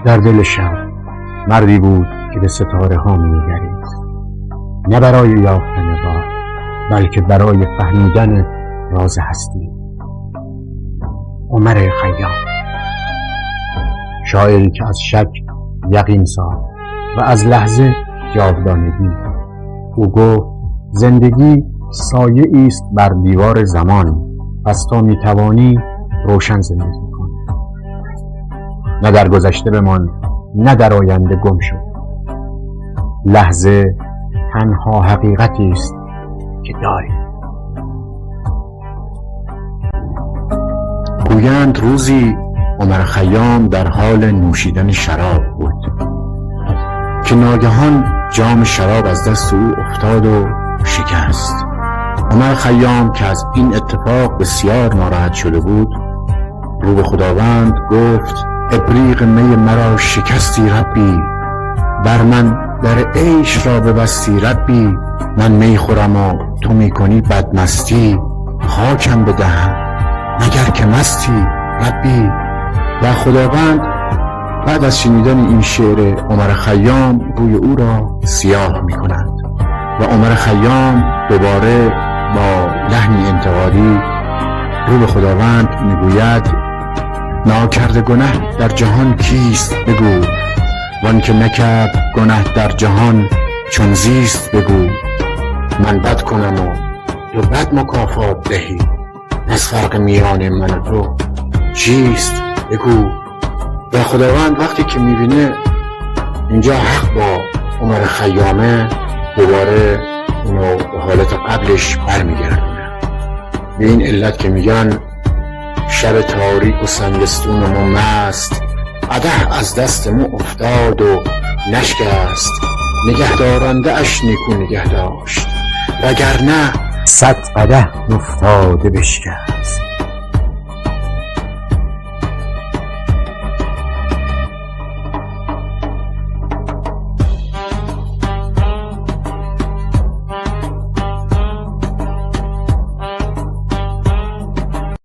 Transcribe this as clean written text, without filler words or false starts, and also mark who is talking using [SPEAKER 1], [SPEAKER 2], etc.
[SPEAKER 1] در دل شب مردی بود که به ستاره ها می‌نگریست، نه برای یافتن راه بلکه برای فهمیدن راز هستی. عمر خیام، شاعری که از شک یقین ساخت و از لحظه جاودانگی. او گفت زندگی سایه است بر دیوار زمان، پس تا میتوانی روشن زندگی کن. نه در گذشته بمان، نه در آینده گم شو. لحظه تنها حقیقتی است که داری.
[SPEAKER 2] گویند روزی عمر خیام در حال نوشیدن شراب بود که ناگهان جام شراب از دست او افتاد و شکست. عمر خیام که از این اتفاق بسیار ناراحت شده بود، رو به خداوند گفت ابریق می مرا شکستی ربی، بر من در عیش را ببستی ربی. من می خورم و تو می کنی بدمستی، خاکم به دهن مگر که مستی ربی. و خداوند بعد از شنیدن این شعر عمر خیام روی او را سیاه می کند و عمر خیام دوباره با لحنی انتقادی رو به خداوند می گوید ناکرده گنه در جهان کیست بگو، وان که نکرد گنه در جهان چون زیست بگو. من بد کنم و تو بد مکافات دهی، از فرق میان من و تو چیست بگو. و خداوند وقتی که میبینه اینجا حق با عمر خیامه، دوباره اونو به حالت قبلش برمیگردونه. به این علت که میگن شب تاریک و سنگستون ما مست، قدح از دست ما افتاد و نشکست. نگهدارنده اش نیکو نگه داشت، وگرنه
[SPEAKER 1] 100 قدح افتاده بشکست.